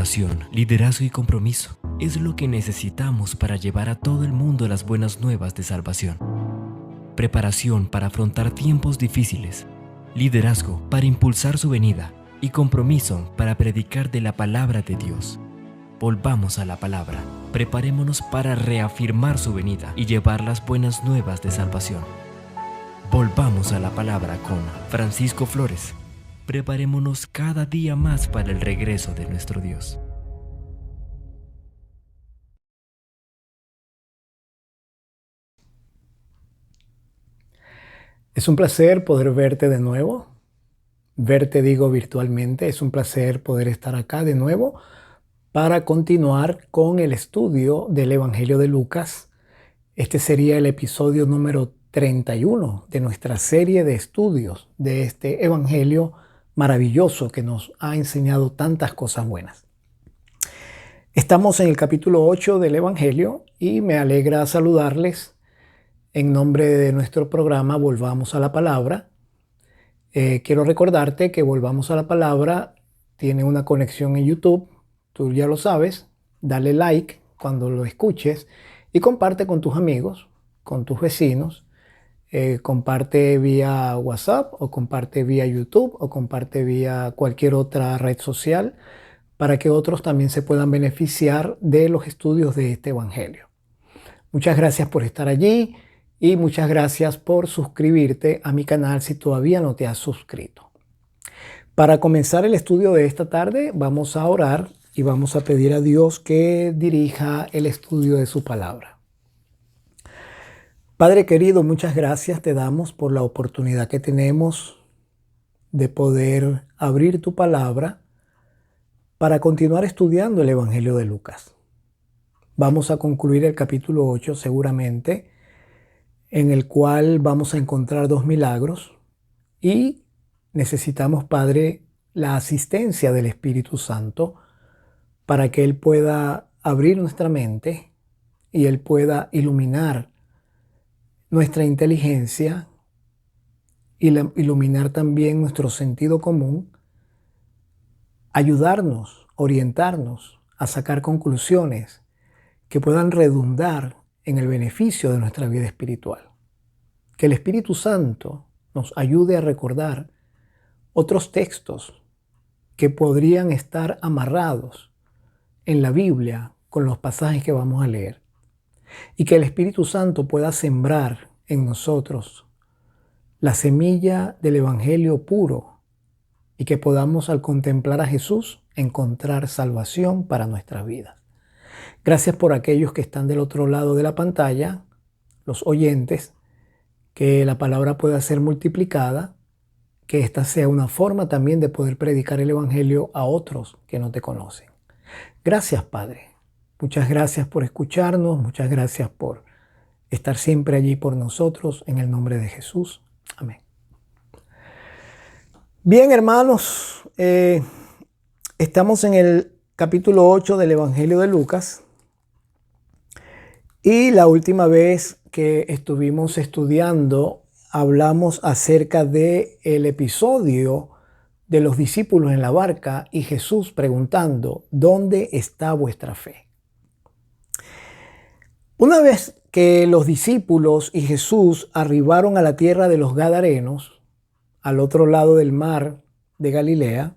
Preparación, liderazgo y compromiso es lo que necesitamos para llevar a todo el mundo las buenas nuevas de salvación. Preparación para afrontar tiempos difíciles, liderazgo para impulsar su venida y compromiso para predicar de la palabra de Dios. Volvamos a la palabra, preparémonos para reafirmar su venida y llevar las buenas nuevas de salvación. Volvamos a la palabra con Francisco Flores. Preparémonos cada día más para el regreso de nuestro Dios. Es un placer poder verte de nuevo. Verte, digo, virtualmente. Es un placer poder estar acá de nuevo para continuar con el estudio del Evangelio de Lucas. Este sería el episodio número 31 de nuestra serie de estudios de este Evangelio maravilloso que nos ha enseñado tantas cosas buenas. Estamos en el capítulo 8 del Evangelio y me alegra saludarles en nombre de nuestro programa Volvamos a la Palabra. Quiero recordarte que Volvamos a la Palabra tiene una conexión en YouTube, tú ya lo sabes, dale like cuando lo escuches y comparte con tus amigos, con tus vecinos, comparte vía WhatsApp o comparte vía YouTube o comparte vía cualquier otra red social para que otros también se puedan beneficiar de los estudios de este Evangelio. Muchas gracias por estar allí. Y muchas gracias por suscribirte a mi canal si todavía no te has suscrito. Para comenzar el estudio de esta tarde, vamos a orar y vamos a pedir a Dios que dirija el estudio de su palabra. Padre querido, muchas gracias te damos por la oportunidad que tenemos de poder abrir tu palabra para continuar estudiando el Evangelio de Lucas. Vamos a concluir el capítulo 8 seguramente, en el cual vamos a encontrar dos milagros y necesitamos, Padre, la asistencia del Espíritu Santo para que Él pueda abrir nuestra mente y Él pueda iluminar nuestra inteligencia y iluminar también nuestro sentido común, ayudarnos, orientarnos a sacar conclusiones que puedan redundar en el beneficio de nuestra vida espiritual. Que el Espíritu Santo nos ayude a recordar otros textos que podrían estar amarrados en la Biblia con los pasajes que vamos a leer. Y que el Espíritu Santo pueda sembrar en nosotros la semilla del Evangelio puro y que podamos, al contemplar a Jesús, encontrar salvación para nuestras vidas. Gracias por aquellos que están del otro lado de la pantalla, los oyentes, que la palabra pueda ser multiplicada, que esta sea una forma también de poder predicar el Evangelio a otros que no te conocen. Gracias, Padre. Muchas gracias por escucharnos, muchas gracias por estar siempre allí por nosotros, en el nombre de Jesús. Amén. Bien, hermanos, estamos en el capítulo 8 del Evangelio de Lucas y la última vez que estuvimos estudiando hablamos acerca del episodio de los discípulos en la barca y Jesús preguntando: ¿dónde está vuestra fe? Una vez que los discípulos y Jesús arribaron a la tierra de los Gadarenos, al otro lado del mar de Galilea,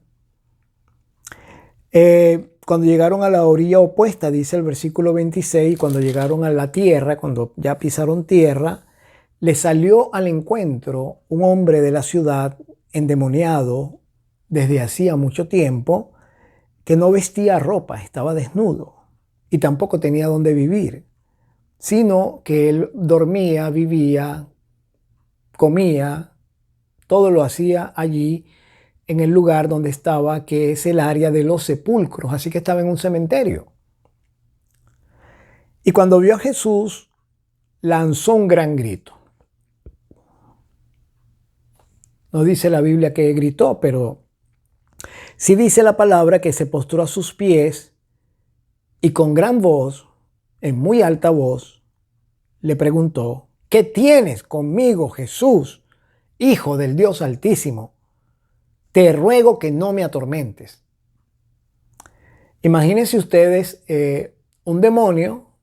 cuando llegaron a la orilla opuesta, dice el versículo 26, cuando llegaron a la tierra, cuando ya pisaron tierra, les salió al encuentro un hombre de la ciudad endemoniado desde hacía mucho tiempo, que no vestía ropa, estaba desnudo y tampoco tenía dónde vivir, sino que él dormía, vivía, comía, todo lo hacía allí en el lugar donde estaba, que es el área de los sepulcros, así que estaba en un cementerio. Y cuando vio a Jesús, lanzó un gran grito. No dice la Biblia que gritó, pero sí dice la palabra que se postró a sus pies y con gran voz, en muy alta voz, le preguntó: ¿qué tienes conmigo, Jesús, Hijo del Dios Altísimo? Te ruego que no me atormentes. Imagínense ustedes un demonio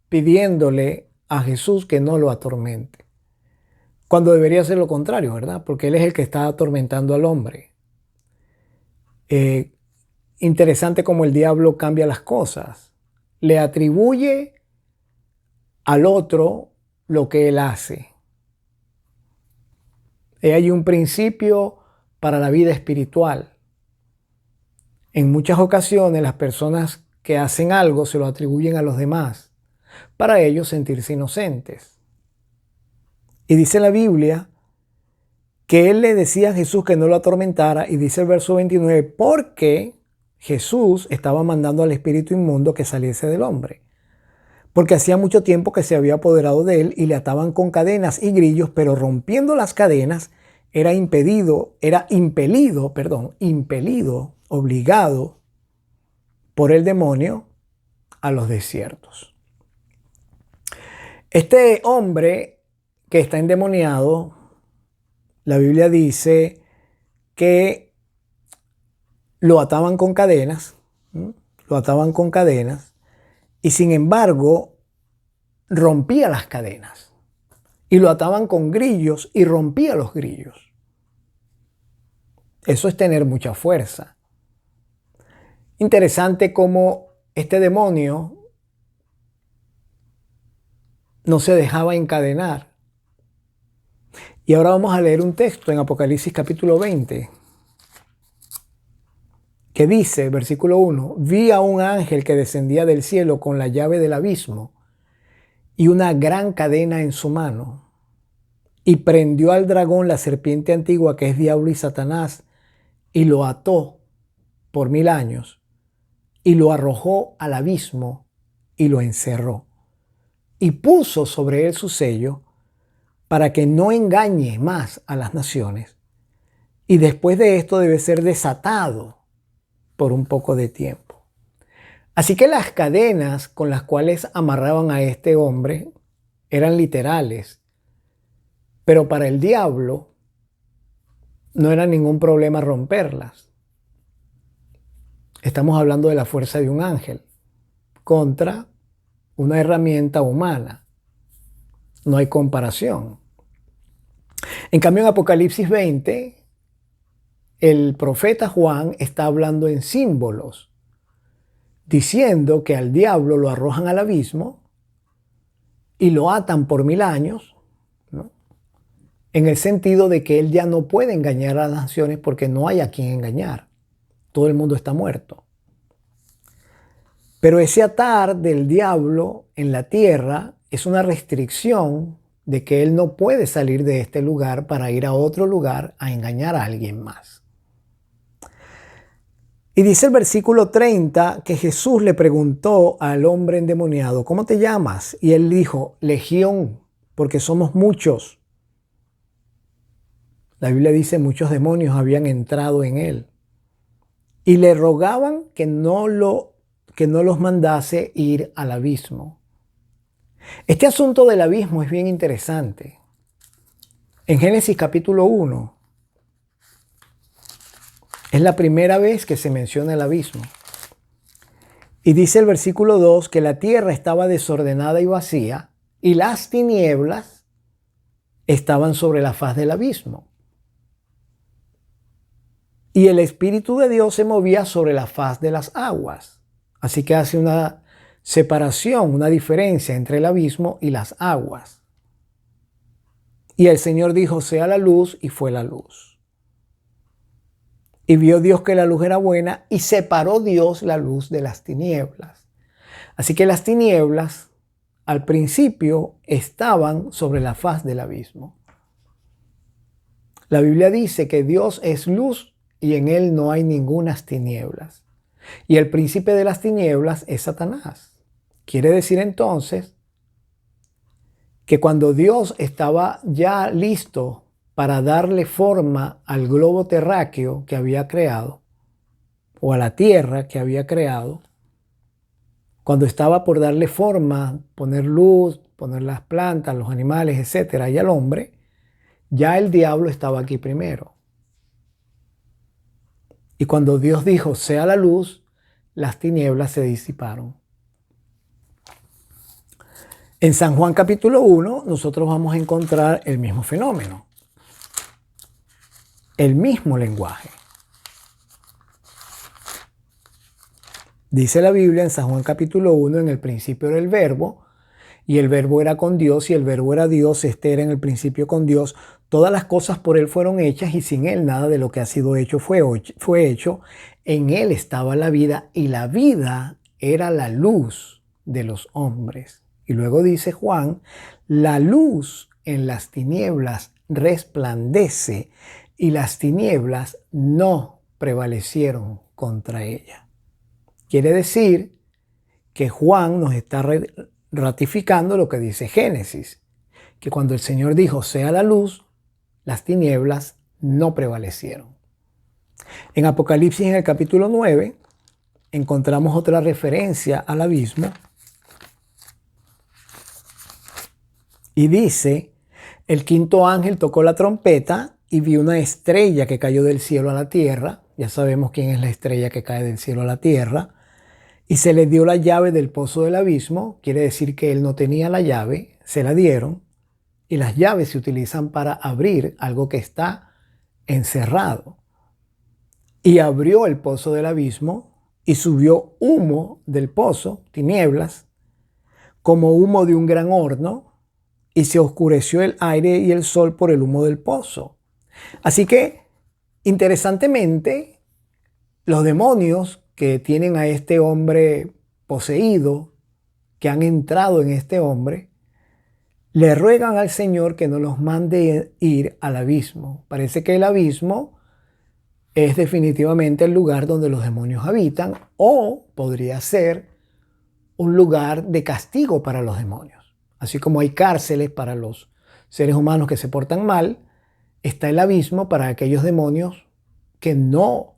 pidiéndole a Jesús que no lo atormente, cuando debería ser lo contrario, ¿verdad? Porque Él es el que está atormentando al hombre. Interesante cómo el diablo cambia las cosas. Le atribuye al otro lo que él hace. Hay un principio para la vida espiritual. En muchas ocasiones las personas que hacen algo se lo atribuyen a los demás para ellos sentirse inocentes. Y dice la Biblia que él le decía a Jesús que no lo atormentara, y dice el verso 29, porque Jesús estaba mandando al espíritu inmundo que saliese del hombre, porque hacía mucho tiempo que se había apoderado de él y le ataban con cadenas y grillos, pero rompiendo las cadenas era impelido, obligado por el demonio a los desiertos. Este hombre que está endemoniado, la Biblia dice que lo ataban con cadenas, y sin embargo rompía las cadenas, y lo ataban con grillos y rompía los grillos. Eso es tener mucha fuerza. Interesante cómo este demonio no se dejaba encadenar. Y ahora vamos a leer un texto en Apocalipsis capítulo 20, que dice, versículo 1, vi a un ángel que descendía del cielo con la llave del abismo y una gran cadena en su mano, y prendió al dragón, la serpiente antigua, que es diablo y Satanás, y lo ató por 1000 años, y lo arrojó al abismo y lo encerró, y puso sobre él su sello, para que no engañe más a las naciones, y después de esto debe ser desatado por un poco de tiempo. Así que las cadenas con las cuales amarraban a este hombre eran literales, pero para el diablo no era ningún problema romperlas. Estamos hablando de la fuerza de un ángel contra una herramienta humana. No hay comparación. En cambio, en Apocalipsis 20, el profeta Juan está hablando en símbolos, diciendo que al diablo lo arrojan al abismo y lo atan por 1000 años, ¿no? En el sentido de que él ya no puede engañar a las naciones porque no hay a quien engañar. Todo el mundo está muerto. Pero ese atar del diablo en la tierra es una restricción de que él no puede salir de este lugar para ir a otro lugar a engañar a alguien más. Y dice el versículo 30 que Jesús le preguntó al hombre endemoniado, ¿cómo te llamas? Y él dijo, Legión, porque somos muchos. La Biblia dice muchos demonios habían entrado en él. Y le rogaban que no los mandase ir al abismo. Este asunto del abismo es bien interesante. En Génesis capítulo 1 es la primera vez que se menciona el abismo. Y dice el versículo 2 que la tierra estaba desordenada y vacía y las tinieblas estaban sobre la faz del abismo. Y el Espíritu de Dios se movía sobre la faz de las aguas. Así que hace una separación, una diferencia entre el abismo y las aguas. Y el Señor dijo, sea la luz, y fue la luz. Y vio Dios que la luz era buena, y separó Dios la luz de las tinieblas. Así que las tinieblas, al principio, estaban sobre la faz del abismo. La Biblia dice que Dios es luz y en él no hay ningunas tinieblas. Y el príncipe de las tinieblas es Satanás. Quiere decir entonces que cuando Dios estaba ya listo para darle forma al globo terráqueo que había creado, o a la tierra que había creado, cuando estaba por darle forma, poner luz, poner las plantas, los animales, etcétera, y al hombre, ya el diablo estaba aquí primero. Y cuando Dios dijo, sea la luz las tinieblas se disiparon. En San Juan capítulo 1 nosotros vamos a encontrar el mismo fenómeno, el mismo lenguaje. Dice la Biblia en San Juan capítulo 1, en el principio era el Verbo, y el Verbo era con Dios, y el Verbo era Dios, era en el principio con Dios. Todas las cosas por Él fueron hechas, y sin Él nada de lo que ha sido hecho fue hecho. En Él estaba la vida, y la vida era la luz de los hombres. Y luego dice Juan, la luz en las tinieblas resplandece, y las tinieblas no prevalecieron contra ella. Quiere decir que Juan nos está ratificando lo que dice Génesis, que cuando el Señor dijo sea la luz, las tinieblas no prevalecieron. En Apocalipsis, en el capítulo 9, encontramos otra referencia al abismo y dice, el quinto ángel tocó la trompeta y vi una estrella que cayó del cielo a la tierra. Ya sabemos quién es la estrella que cae del cielo a la tierra. Y se le dio la llave del pozo del abismo, quiere decir que él no tenía la llave, se la dieron, y las llaves se utilizan para abrir algo que está encerrado. Y abrió el pozo del abismo y subió humo del pozo, tinieblas, como humo de un gran horno, y se oscureció el aire y el sol por el humo del pozo. Así que, interesantemente, los demonios que tienen a este hombre poseído, que han entrado en este hombre, le ruegan al Señor que no los mande ir al abismo. Parece que el abismo es definitivamente el lugar donde los demonios habitan, o podría ser un lugar de castigo para los demonios. Así como hay cárceles para los seres humanos que se portan mal, está el abismo para aquellos demonios que no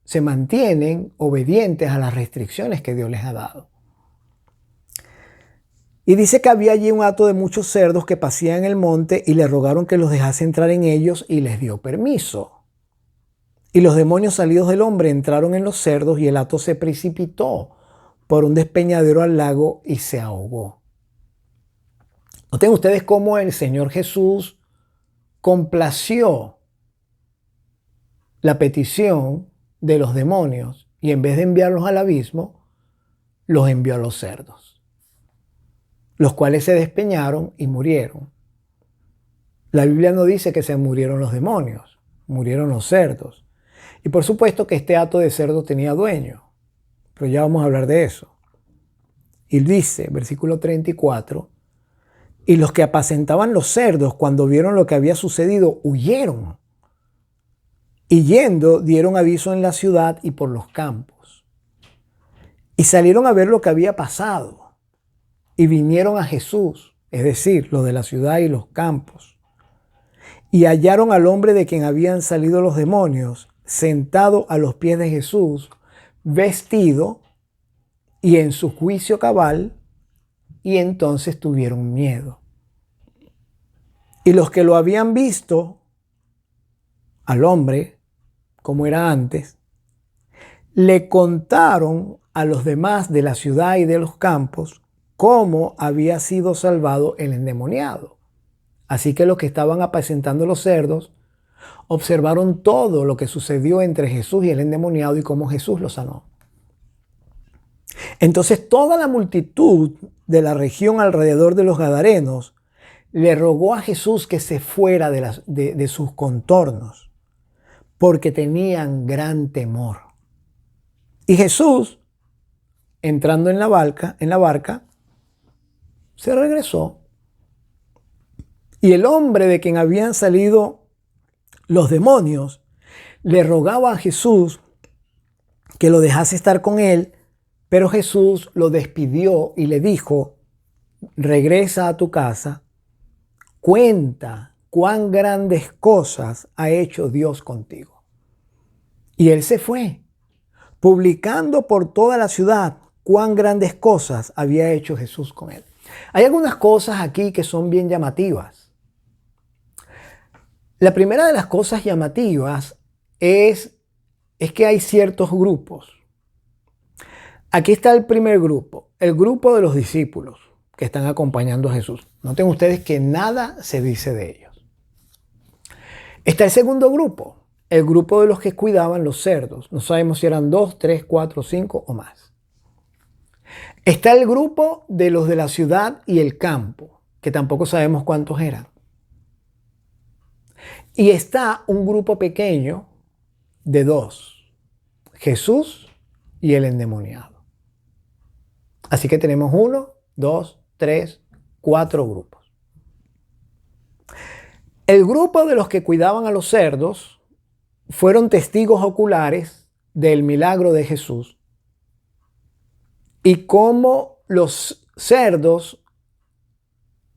se mantienen obedientes a las restricciones que Dios les ha dado. Y dice que había allí un hato de muchos cerdos que pasían en el monte y le rogaron que los dejase entrar en ellos y les dio permiso. Y los demonios salidos del hombre entraron en los cerdos y el hato se precipitó por un despeñadero al lago y se ahogó. Noten ustedes cómo el Señor Jesús complació la petición de los demonios y en vez de enviarlos al abismo, los envió a los cerdos, los cuales se despeñaron y murieron. La Biblia no dice que se murieron los demonios, murieron los cerdos. Y por supuesto que este hato de cerdo tenía dueño, pero ya vamos a hablar de eso. Y dice, versículo 34, y los que apacentaban los cerdos cuando vieron lo que había sucedido, huyeron. Y yendo, dieron aviso en la ciudad y por los campos. Y salieron a ver lo que había pasado. Y vinieron a Jesús, es decir, los de la ciudad y los campos. Y hallaron al hombre de quien habían salido los demonios, sentado a los pies de Jesús, vestido y en su juicio cabal, y entonces tuvieron miedo. Y los que lo habían visto, al hombre, como era antes, le contaron a los demás de la ciudad y de los campos cómo había sido salvado el endemoniado. Así que los que estaban apacentando los cerdos observaron todo lo que sucedió entre Jesús y el endemoniado y cómo Jesús lo sanó. Entonces toda la multitud de la región alrededor de los Gadarenos le rogó a Jesús que se fuera de sus contornos, porque tenían gran temor. Y Jesús, entrando en la barca, se regresó. Y el hombre de quien habían salido los demonios le rogaba a Jesús que lo dejase estar con él, pero Jesús lo despidió y le dijo, regresa a tu casa, cuenta cuán grandes cosas ha hecho Dios contigo. Y él se fue, publicando por toda la ciudad cuán grandes cosas había hecho Jesús con él. Hay algunas cosas aquí que son bien llamativas. La primera de las cosas llamativas es que hay ciertos grupos. Aquí está el primer grupo, el grupo de los discípulos que están acompañando a Jesús. Noten ustedes que nada se dice de ellos. Está el segundo grupo, el grupo de los que cuidaban los cerdos. No sabemos si eran 2, 3, 4, 5 o más. Está el grupo de los de la ciudad y el campo, que tampoco sabemos cuántos eran. Y está un grupo pequeño de 2, Jesús y el endemoniado. Así que tenemos 1, 2, 3, 4 grupos. El grupo de los que cuidaban a los cerdos fueron testigos oculares del milagro de Jesús y cómo los cerdos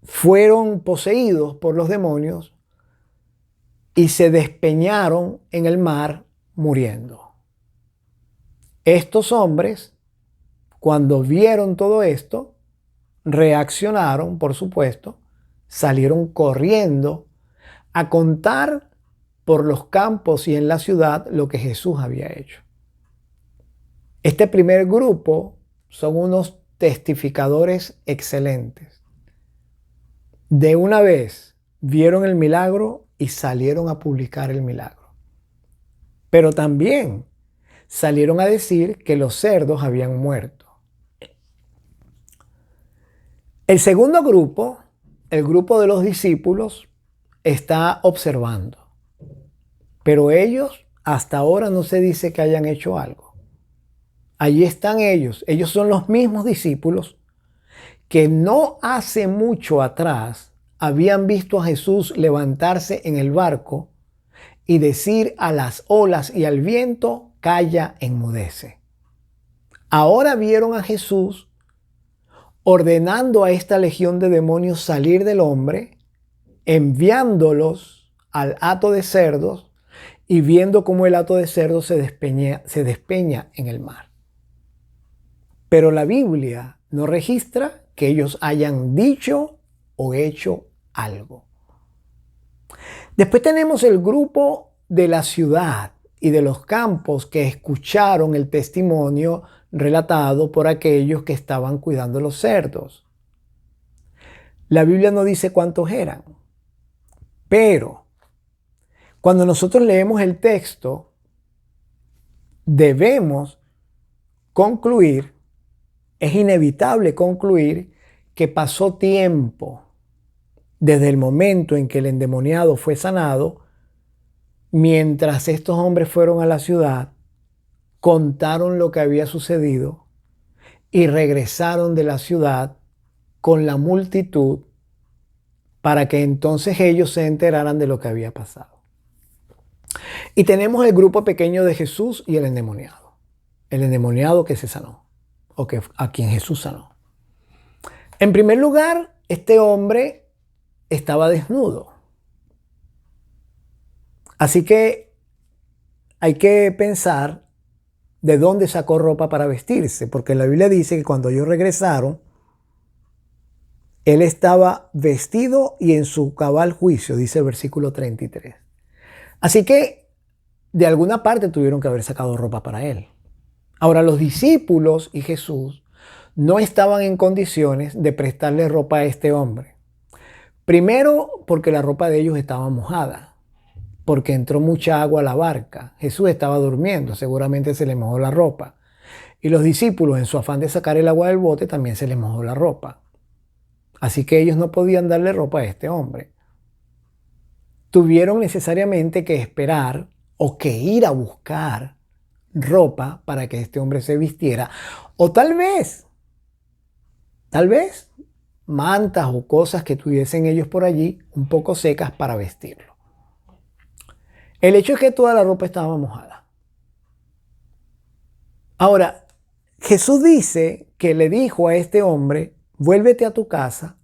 fueron poseídos por los demonios y se despeñaron en el mar muriendo. Estos hombres, cuando vieron todo esto, reaccionaron, por supuesto, salieron corriendo a contar por los campos y en la ciudad lo que Jesús había hecho. Este primer grupo son unos testificadores excelentes. De una vez vieron el milagro y salieron a publicar el milagro. Pero también salieron a decir que los cerdos habían muerto. El segundo grupo, el grupo de los discípulos, está observando. Pero ellos hasta ahora no se dice que hayan hecho algo. Allí están ellos. Ellos son los mismos discípulos que no hace mucho atrás habían visto a Jesús levantarse en el barco y decir a las olas y al viento, calla, enmudece. Ahora vieron a Jesús ordenando a esta legión de demonios salir del hombre, enviándolos al hato de cerdos y viendo cómo el hato de cerdos se despeña en el mar. Pero la Biblia no registra que ellos hayan dicho o hecho algo. Después tenemos el grupo de la ciudad y de los campos que escucharon el testimonio relatado por aquellos que estaban cuidando los cerdos. La Biblia no dice cuántos eran, pero cuando nosotros leemos el texto, debemos concluir, es inevitable concluir que pasó tiempo desde el momento en que el endemoniado fue sanado, mientras estos hombres fueron a la ciudad, contaron lo que había sucedido y regresaron de la ciudad con la multitud para que entonces ellos se enteraran de lo que había pasado. Y tenemos el grupo pequeño de Jesús y el endemoniado que se sanó, o que a quien Jesús sanó. En primer lugar, este hombre estaba desnudo. Así que hay que pensar de dónde sacó ropa para vestirse, porque la Biblia dice que cuando ellos regresaron, él estaba vestido y en su cabal juicio, dice el versículo 33. Así que de alguna parte tuvieron que haber sacado ropa para él. Ahora, los discípulos y Jesús no estaban en condiciones de prestarle ropa a este hombre. Primero, porque la ropa de ellos estaba mojada, porque entró mucha agua a la barca. Jesús estaba durmiendo, seguramente se le mojó la ropa. Y los discípulos, en su afán de sacar el agua del bote, también se les mojó la ropa. Así que ellos no podían darle ropa a este hombre. Tuvieron necesariamente que esperar o que ir a buscar ropa para que este hombre se vistiera. O tal vez, mantas o cosas que tuviesen ellos por allí un poco secas para vestirlo. El hecho es que toda la ropa estaba mojada. Ahora, Jesús dice que le dijo a este hombre, vuélvete a tu casa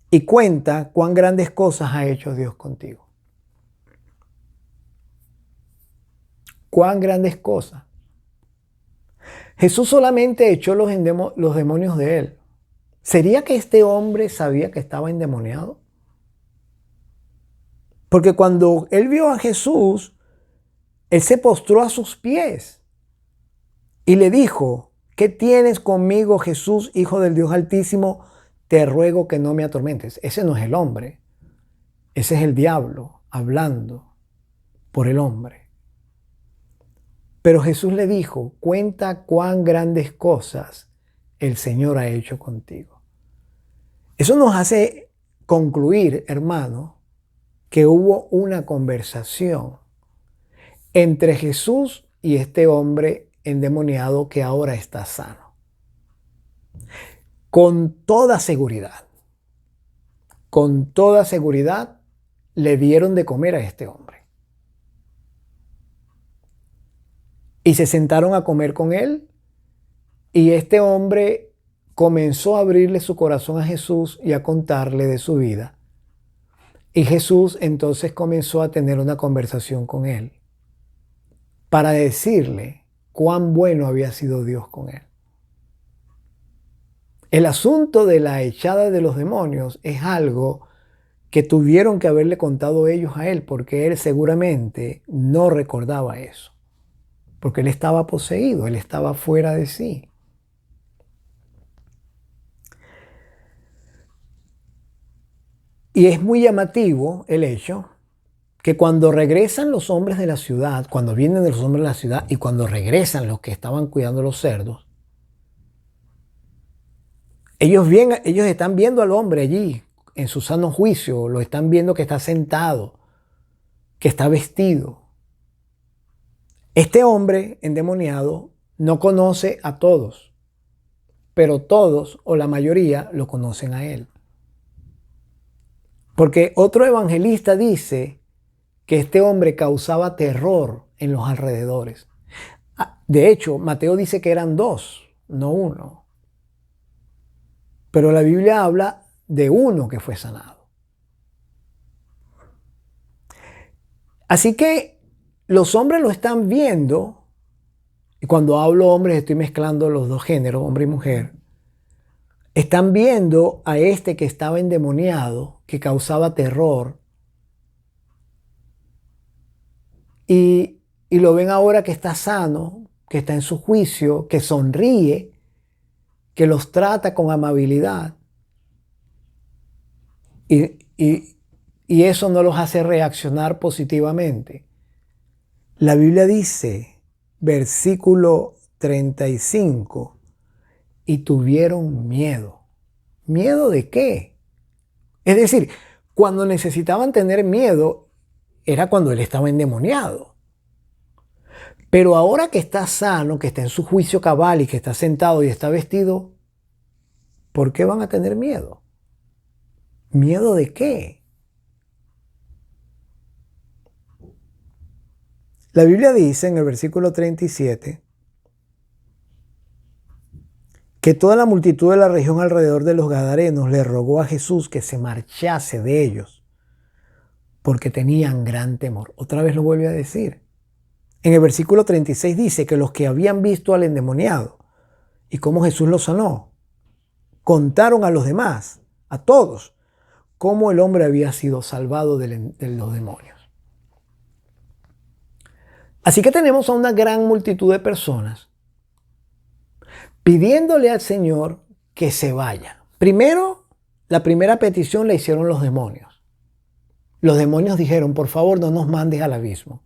y cuenta cuán grandes cosas ha hecho Dios contigo. Cuán grandes cosas. Jesús solamente echó los demonios de él. ¿Sería que este hombre sabía que estaba endemoniado? Porque cuando él vio a Jesús, él se postró a sus pies y le dijo, ¿Qué tienes conmigo, Jesús, Hijo del Dios Altísimo? Te ruego que no me atormentes. Ese no es el hombre. Ese es el diablo hablando por el hombre. Pero Jesús le dijo, cuenta cuán grandes cosas el Señor ha hecho contigo. Eso nos hace concluir, hermano, que hubo una conversación entre Jesús y este hombre endemoniado que ahora está sano. Con toda seguridad, le dieron de comer a este hombre. Y se sentaron a comer con él, y este hombre comenzó a abrirle su corazón a Jesús y a contarle de su vida. Y Jesús entonces comenzó a tener una conversación con él para decirle cuán bueno había sido Dios con él. El asunto de la echada de los demonios es algo que tuvieron que haberle contado ellos a él, porque él seguramente no recordaba eso, porque él estaba poseído, él estaba fuera de sí. Y es muy llamativo el hecho que cuando regresan los hombres de la ciudad, cuando vienen los hombres de la ciudad y cuando regresan los que estaban cuidando los cerdos, ellos están viendo al hombre allí en su sano juicio, lo están viendo que está sentado, que está vestido. Este hombre endemoniado no conoce a todos, pero todos o la mayoría lo conocen a él. Porque otro evangelista dice que este hombre causaba terror en los alrededores. De hecho, Mateo dice que eran dos, no uno. Pero la Biblia habla de uno que fue sanado. Así que los hombres lo están viendo, y cuando hablo hombres estoy mezclando los dos géneros, hombre y mujer. Están viendo a este que estaba endemoniado, que causaba terror, y lo ven ahora que está sano, que está en su juicio, que sonríe, que los trata con amabilidad. Y eso no los hace reaccionar positivamente. La Biblia dice, versículo 35, y tuvieron miedo. ¿Miedo de qué? Es decir, cuando necesitaban tener miedo era cuando él estaba endemoniado. Pero ahora que está sano, que está en su juicio cabal y que está sentado y está vestido, ¿por qué van a tener miedo? ¿Miedo de qué? La Biblia dice en el versículo 37 que toda la multitud de la región alrededor de los Gadarenos le rogó a Jesús que se marchase de ellos porque tenían gran temor. Otra vez lo vuelve a decir. En el versículo 36 dice que los que habían visto al endemoniado y cómo Jesús lo sanó, contaron a los demás, a todos, cómo el hombre había sido salvado de los demonios. Así que tenemos a una gran multitud de personas pidiéndole al Señor que se vaya. Primero, la primera petición la hicieron los demonios. Los demonios dijeron, por favor, no nos mandes al abismo.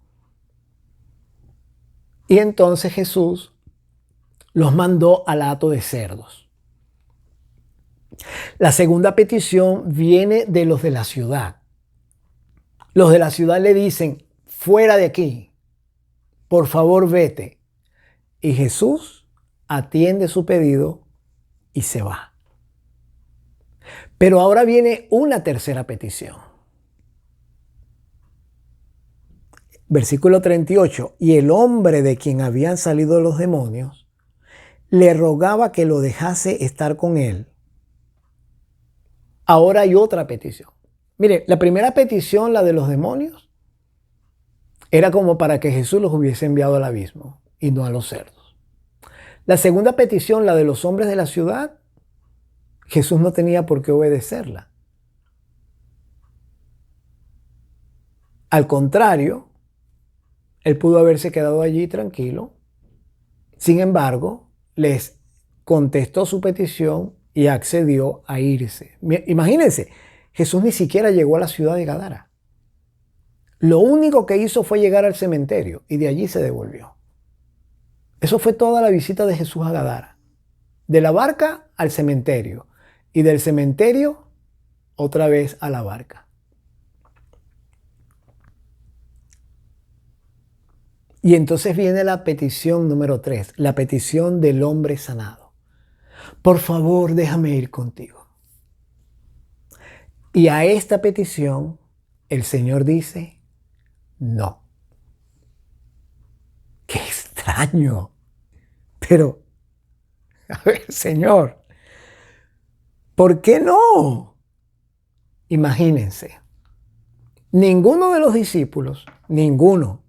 Y entonces Jesús los mandó al hato de cerdos. La segunda petición viene de los de la ciudad. Los de la ciudad le dicen, fuera de aquí, por favor vete. Y Jesús atiende su pedido y se va. Pero ahora viene una tercera petición. Versículo 38. Y el hombre de quien habían salido los demonios le rogaba que lo dejase estar con él. Ahora hay otra petición. Mire, la primera petición, la de los demonios, era como para que Jesús los hubiese enviado al abismo y no a los cerdos. La segunda petición, la de los hombres de la ciudad, Jesús no tenía por qué obedecerla. Al contrario, él pudo haberse quedado allí tranquilo. Sin embargo, les contestó su petición y accedió a irse. Imagínense, Jesús ni siquiera llegó a la ciudad de Gadara. Lo único que hizo fue llegar al cementerio y de allí se devolvió. Eso fue toda la visita de Jesús a Gadara. De la barca al cementerio y del cementerio otra vez a la barca. Y entonces viene la petición número 3, la petición del hombre sanado. Por favor, déjame ir contigo. Y a esta petición el Señor dice, no. Qué extraño. Pero, a ver, Señor, ¿por qué no? Imagínense, ninguno de los discípulos, ninguno,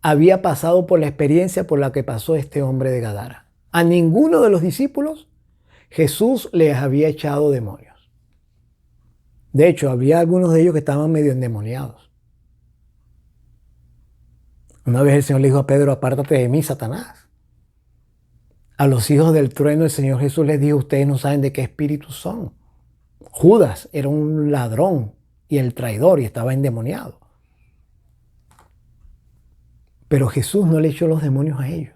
había pasado por la experiencia por la que pasó este hombre de Gadara. A ninguno de los discípulos Jesús les había echado demonios. De hecho, había algunos de ellos que estaban medio endemoniados. Una vez el Señor le dijo a Pedro, apártate de mí, Satanás. A los hijos del trueno el Señor Jesús les dijo, ustedes no saben de qué espíritus son. Judas era un ladrón y el traidor y estaba endemoniado. Pero Jesús no le echó los demonios a ellos.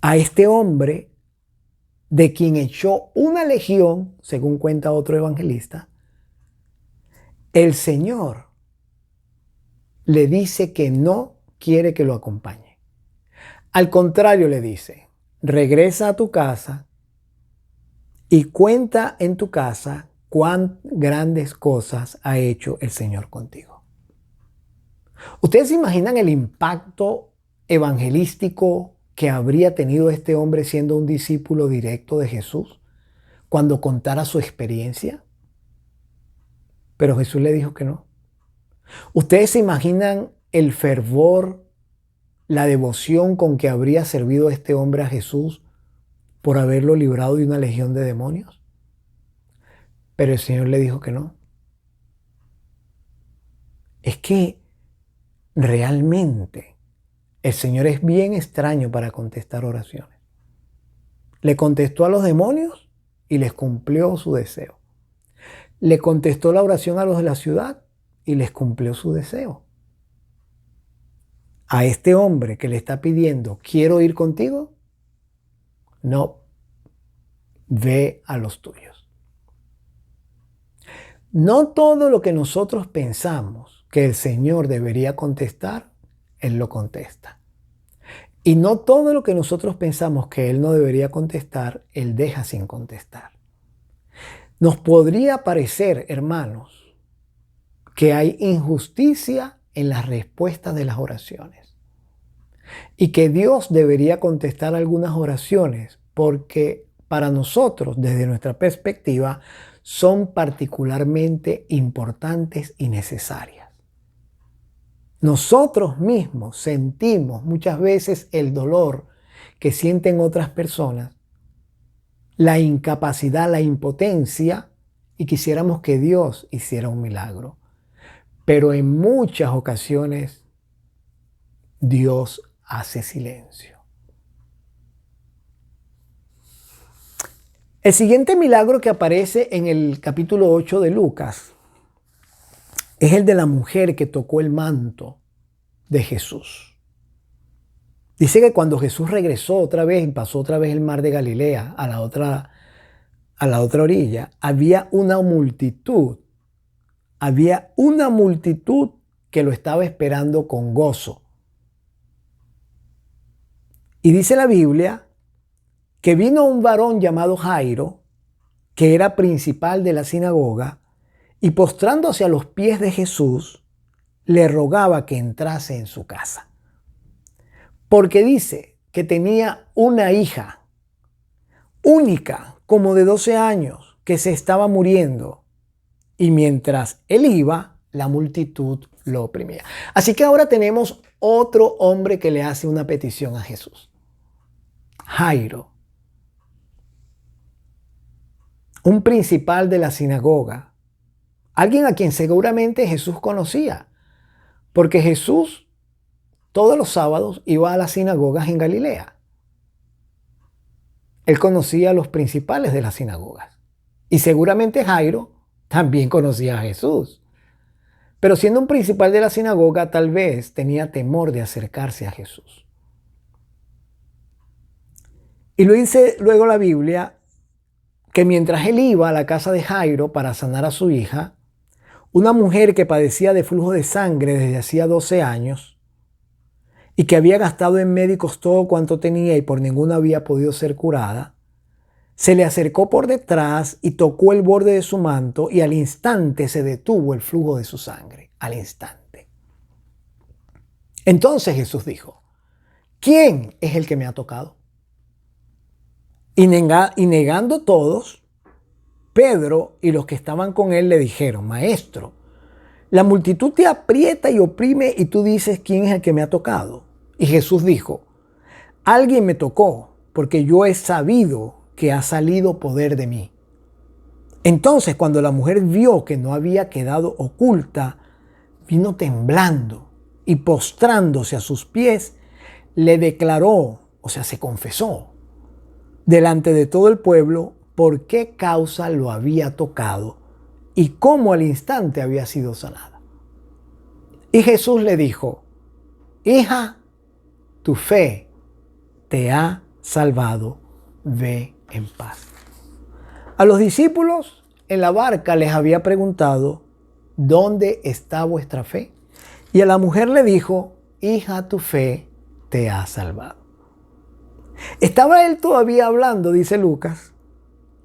A este hombre, de quien echó una legión, según cuenta otro evangelista, el Señor le dice que no quiere que lo acompañe. Al contrario, le dice, regresa a tu casa y cuenta en tu casa cuán grandes cosas ha hecho el Señor contigo. ¿Ustedes se imaginan el impacto evangelístico que habría tenido este hombre siendo un discípulo directo de Jesús cuando contara su experiencia? Pero Jesús le dijo que no. ¿Ustedes se imaginan el fervor, la devoción con que habría servido este hombre a Jesús por haberlo librado de una legión de demonios? Pero el Señor le dijo que no. Es que realmente el Señor es bien extraño para contestar oraciones. Le contestó a los demonios y les cumplió su deseo. Le contestó la oración a los de la ciudad y les cumplió su deseo. A este hombre que le está pidiendo, quiero ir contigo, no, ve a los tuyos. No todo lo que nosotros pensamos que el Señor debería contestar, Él lo contesta. Y no todo lo que nosotros pensamos que Él no debería contestar, Él deja sin contestar. Nos podría parecer, hermanos, que hay injusticia en las respuestas de las oraciones y que Dios debería contestar algunas oraciones porque para nosotros, desde nuestra perspectiva, son particularmente importantes y necesarias. Nosotros mismos sentimos muchas veces el dolor que sienten otras personas, la incapacidad, la impotencia, y quisiéramos que Dios hiciera un milagro. Pero en muchas ocasiones Dios hace silencio. El siguiente milagro que aparece en el capítulo 8 de Lucas es el de la mujer que tocó el manto de Jesús. Dice que cuando Jesús regresó otra vez y pasó otra vez el mar de Galilea a la otra orilla, había una multitud que lo estaba esperando con gozo. Y dice la Biblia que vino un varón llamado Jairo, que era principal de la sinagoga, y postrándose a los pies de Jesús, le rogaba que entrase en su casa. Porque dice que tenía una hija única, como de 12 años, que se estaba muriendo. Y mientras él iba, la multitud lo oprimía. Así que ahora tenemos otro hombre que le hace una petición a Jesús. Jairo, un principal de la sinagoga, alguien a quien seguramente Jesús conocía, porque Jesús todos los sábados iba a las sinagogas en Galilea. él conocía a los principales de las sinagogas. Y seguramente Jairo también conocía a Jesús. Pero siendo un principal de la sinagoga, tal vez tenía temor de acercarse a Jesús. Y lo dice luego la Biblia que mientras él iba a la casa de Jairo para sanar a su hija, una mujer que padecía de flujo de sangre desde hacía 12 años y que había gastado en médicos todo cuanto tenía y por ninguna había podido ser curada, se le acercó por detrás y tocó el borde de su manto y al instante se detuvo el flujo de su sangre. Al instante. Entonces Jesús dijo, ¿quién es el que me ha tocado? Y negando todos, Pedro y los que estaban con él le dijeron, Maestro, la multitud te aprieta y oprime y tú dices, ¿quién es el que me ha tocado? Y Jesús dijo, alguien me tocó porque yo he sabido que ha salido poder de mí. Entonces, cuando la mujer vio que no había quedado oculta, vino temblando y postrándose a sus pies, le declaró, o sea, se confesó, delante de todo el pueblo, por qué causa lo había tocado y cómo al instante había sido sanada. Y Jesús le dijo, hija, tu fe te ha salvado, ve en paz. A los discípulos en la barca les había preguntado, ¿dónde está vuestra fe? Y a la mujer le dijo, hija, tu fe te ha salvado. Estaba él todavía hablando, dice Lucas.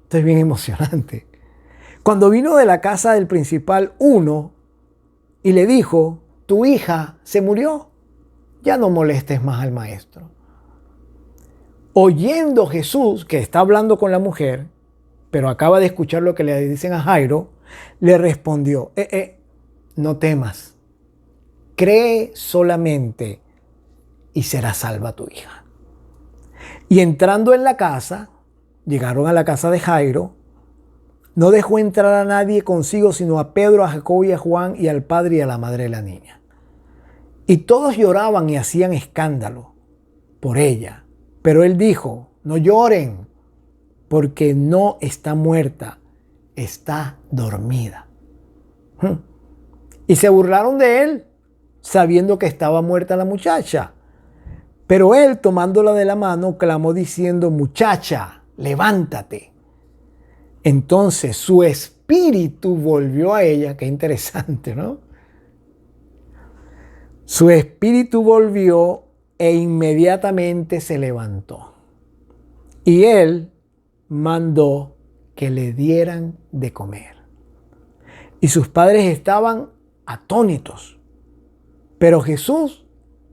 Esto es bien emocionante. Cuando vino de la casa del principal uno y le dijo, tu hija se murió, ya no molestes más al maestro. Oyendo Jesús, que está hablando con la mujer, pero acaba de escuchar lo que le dicen a Jairo, le respondió, no temas, cree solamente y será salva tu hija. Y entrando en la casa, llegaron a la casa de Jairo, no dejó entrar a nadie consigo, sino a Pedro, a Jacobo y a Juan y al padre y a la madre de la niña. Y todos lloraban y hacían escándalo por ella. Pero él dijo, no lloren, porque no está muerta, está dormida. Y se burlaron de él, sabiendo que estaba muerta la muchacha. Pero él, tomándola de la mano, clamó diciendo, muchacha, levántate. Entonces su espíritu volvió a ella. Qué interesante, ¿no? Su espíritu volvió e inmediatamente se levantó. Y él mandó que le dieran de comer. Y sus padres estaban atónitos. Pero Jesús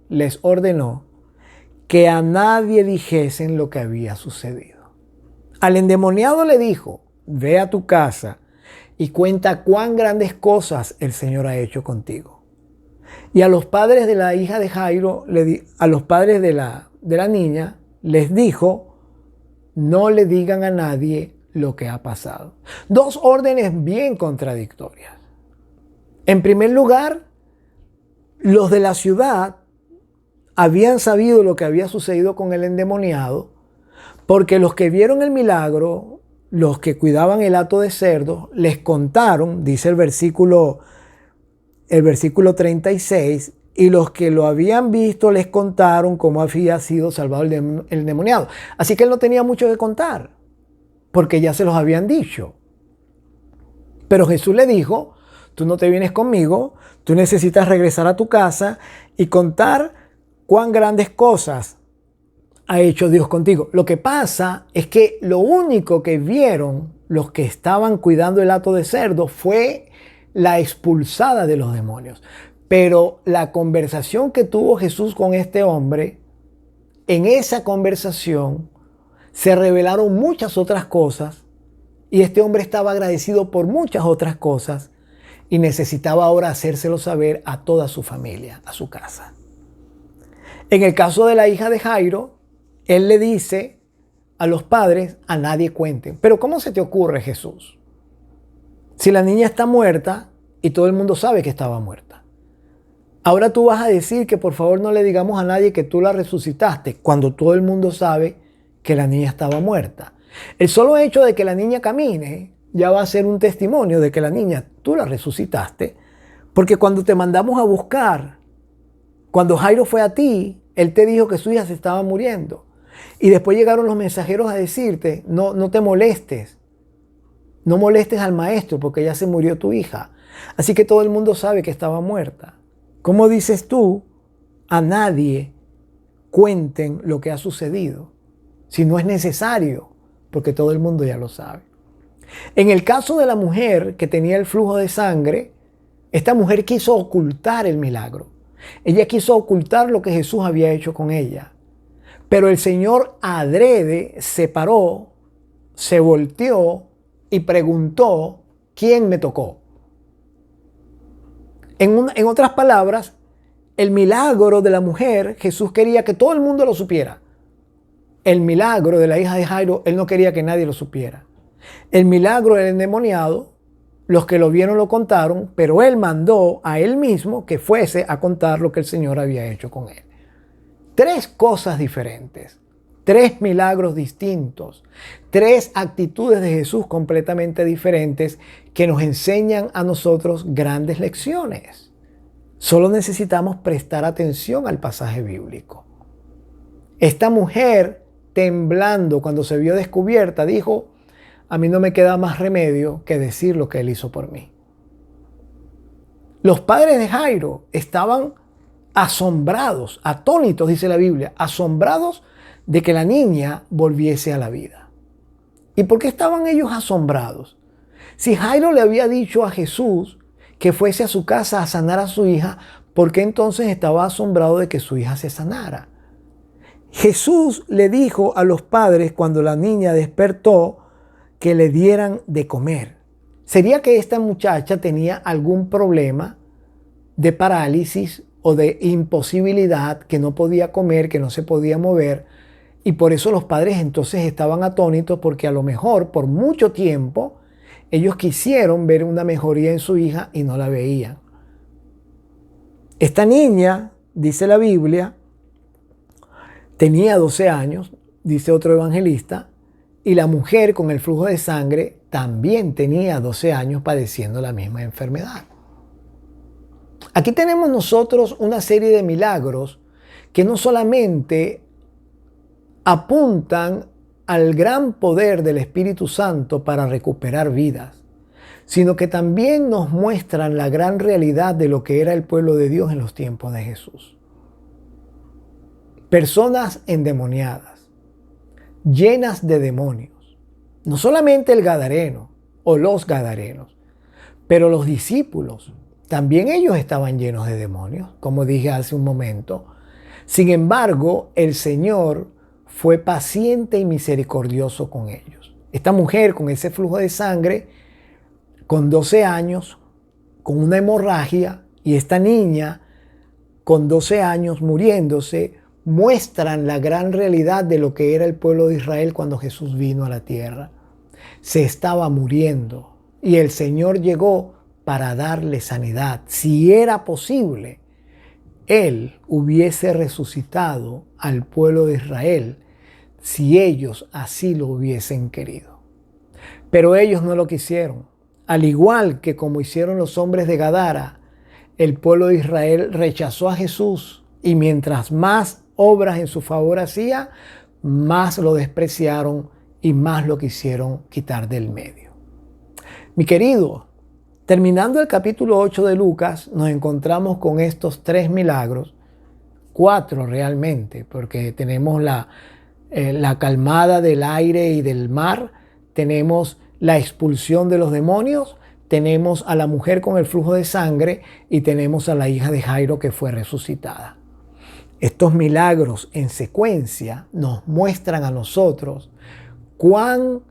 les ordenó que a nadie dijesen lo que había sucedido. Al endemoniado le dijo, ve a tu casa y cuenta cuán grandes cosas el Señor ha hecho contigo. Y a los padres de la hija de Jairo, a los padres de la niña, les dijo, no le digan a nadie lo que ha pasado. Dos órdenes bien contradictorias. En primer lugar, los de la ciudad habían sabido lo que había sucedido con el endemoniado, porque los que vieron el milagro, los que cuidaban el hato de cerdo, les contaron, dice el versículo 36, y los que lo habían visto les contaron cómo había sido salvado el endemoniado. Así que él no tenía mucho que contar, porque ya se los habían dicho. Pero Jesús le dijo, tú no te vienes conmigo, tú necesitas regresar a tu casa y contar cuán grandes cosas ha hecho Dios contigo. Lo que pasa es que lo único que vieron los que estaban cuidando el hato de cerdo fue la expulsada de los demonios. Pero la conversación que tuvo Jesús con este hombre, en esa conversación se revelaron muchas otras cosas y este hombre estaba agradecido por muchas otras cosas y necesitaba ahora hacérselo saber a toda su familia, a su casa. En el caso de la hija de Jairo, él le dice a los padres, a nadie cuenten. Pero ¿cómo se te ocurre, Jesús? Si la niña está muerta y todo el mundo sabe que estaba muerta. Ahora tú vas a decir que por favor no le digamos a nadie que tú la resucitaste, cuando todo el mundo sabe que la niña estaba muerta. El solo hecho de que la niña camine ya va a ser un testimonio de que la niña tú la resucitaste, porque cuando te mandamos a buscar, cuando Jairo fue a ti, él te dijo que su hija se estaba muriendo. Y después llegaron los mensajeros a decirte, no te molestes, no molestes al maestro porque ya se murió tu hija. Así que todo el mundo sabe que estaba muerta. ¿Cómo dices tú a nadie cuenten lo que ha sucedido si no es necesario? Porque todo el mundo ya lo sabe. En el caso de la mujer que tenía el flujo de sangre, esta mujer quiso ocultar el milagro. Ella quiso ocultar lo que Jesús había hecho con ella. Pero el Señor adrede se paró, se volteó y preguntó, ¿quién me tocó? En otras palabras, el milagro de la mujer, Jesús quería que todo el mundo lo supiera. El milagro de la hija de Jairo, él no quería que nadie lo supiera. El milagro del endemoniado, los que lo vieron lo contaron, pero él mandó a él mismo que fuese a contar lo que el Señor había hecho con él. Tres cosas diferentes, tres milagros distintos, tres actitudes de Jesús completamente diferentes que nos enseñan a nosotros grandes lecciones. Solo necesitamos prestar atención al pasaje bíblico. Esta mujer, temblando cuando se vio descubierta, dijo, a mí no me queda más remedio que decir lo que él hizo por mí. Los padres de Jairo estaban asombrados, atónitos, dice la Biblia, asombrados de que la niña volviese a la vida. ¿Y por qué estaban ellos asombrados? Si Jairo le había dicho a Jesús que fuese a su casa a sanar a su hija, ¿por qué entonces estaba asombrado de que su hija se sanara? Jesús le dijo a los padres cuando la niña despertó que le dieran de comer. ¿Sería que esta muchacha tenía algún problema de parálisis o de imposibilidad, que no podía comer, que no se podía mover? Y por eso los padres entonces estaban atónitos, porque a lo mejor por mucho tiempo ellos quisieron ver una mejoría en su hija y no la veían. Esta niña, dice la Biblia, tenía 12 años, dice otro evangelista, y la mujer con el flujo de sangre también tenía 12 años padeciendo la misma enfermedad. Aquí tenemos nosotros una serie de milagros que no solamente apuntan al gran poder del Espíritu Santo para recuperar vidas, sino que también nos muestran la gran realidad de lo que era el pueblo de Dios en los tiempos de Jesús. Personas endemoniadas, llenas de demonios. No solamente el gadareno o los gadarenos, pero los discípulos, también ellos estaban llenos de demonios, como dije hace un momento. Sin embargo, el Señor fue paciente y misericordioso con ellos. Esta mujer con ese flujo de sangre, con 12 años, con una hemorragia, y esta niña con 12 años muriéndose, muestran la gran realidad de lo que era el pueblo de Israel cuando Jesús vino a la tierra. Se estaba muriendo y el Señor llegó para darle sanidad. Si era posible, Él hubiese resucitado al pueblo de Israel si ellos así lo hubiesen querido. Pero ellos no lo quisieron. Al igual que como hicieron los hombres de Gadara, el pueblo de Israel rechazó a Jesús, y mientras más obras en su favor hacía, más lo despreciaron y más lo quisieron quitar del medio. Mi querido, terminando el capítulo 8 de Lucas, nos encontramos con estos tres milagros, cuatro realmente, porque tenemos la calmada del aire y del mar, tenemos la expulsión de los demonios, tenemos a la mujer con el flujo de sangre y tenemos a la hija de Jairo que fue resucitada. Estos milagros en secuencia nos muestran a nosotros cuán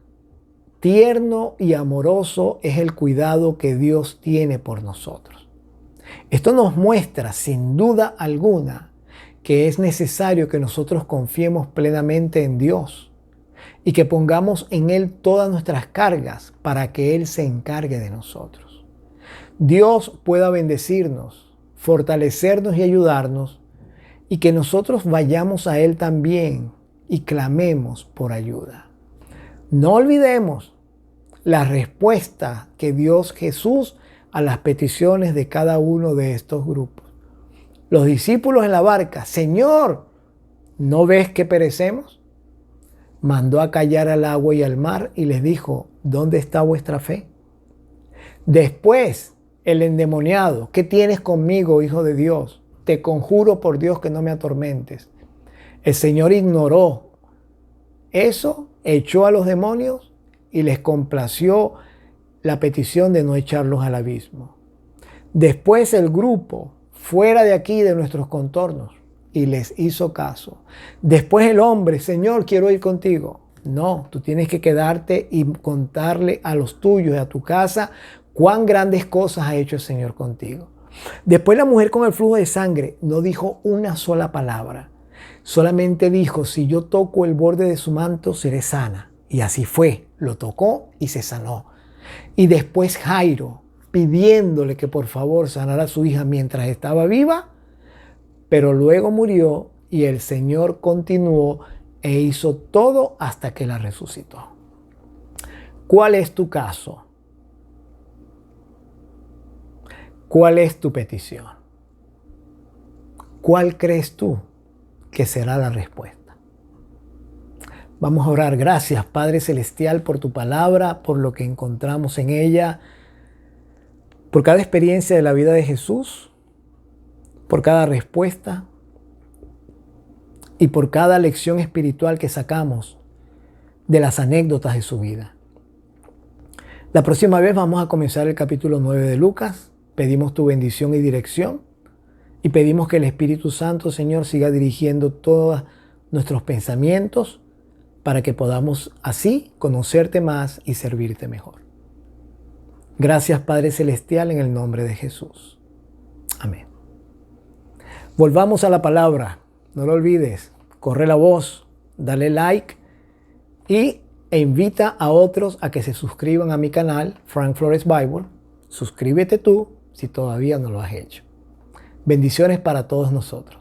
tierno y amoroso es el cuidado que Dios tiene por nosotros. Esto nos muestra sin duda alguna que es necesario que nosotros confiemos plenamente en Dios y que pongamos en Él todas nuestras cargas para que Él se encargue de nosotros. Dios pueda bendecirnos, fortalecernos y ayudarnos, y que nosotros vayamos a Él también y clamemos por ayuda. No olvidemos la respuesta que dio Jesús a las peticiones de cada uno de estos grupos. Los discípulos en la barca, Señor, ¿no ves que perecemos? Mandó a callar al agua y al mar y les dijo, ¿dónde está vuestra fe? Después, el endemoniado, ¿qué tienes conmigo, Hijo de Dios? Te conjuro por Dios que no me atormentes. El Señor ignoró eso, echó a los demonios y les complació la petición de no echarlos al abismo. Después el grupo, fuera de aquí, de nuestros contornos, y les hizo caso. Después el hombre, Señor, quiero ir contigo. No, tú tienes que quedarte y contarle a los tuyos y a tu casa cuán grandes cosas ha hecho el Señor contigo. Después la mujer con el flujo de sangre no dijo una sola palabra. Solamente dijo, si yo toco el borde de su manto, seré sana. Y así fue, lo tocó y se sanó. Y después Jairo, pidiéndole que por favor sanara a su hija mientras estaba viva, pero luego murió y el Señor continuó e hizo todo hasta que la resucitó. ¿Cuál es tu caso? ¿Cuál es tu petición? ¿Cuál crees tú que será la respuesta? Vamos a orar. Gracias, Padre Celestial, por tu palabra, por lo que encontramos en ella, por cada experiencia de la vida de Jesús, por cada respuesta y por cada lección espiritual que sacamos de las anécdotas de su vida. La próxima vez vamos a comenzar el capítulo 9 de Lucas. Pedimos tu bendición y dirección y pedimos que el Espíritu Santo, Señor, siga dirigiendo todos nuestros pensamientos para que podamos así conocerte más y servirte mejor. Gracias, Padre Celestial, en el nombre de Jesús. Amén. Volvamos a la palabra. No lo olvides. Corre la voz, dale like e invita a otros a que se suscriban a mi canal, Frank Flores Bible. Suscríbete tú si todavía no lo has hecho. Bendiciones para todos nosotros.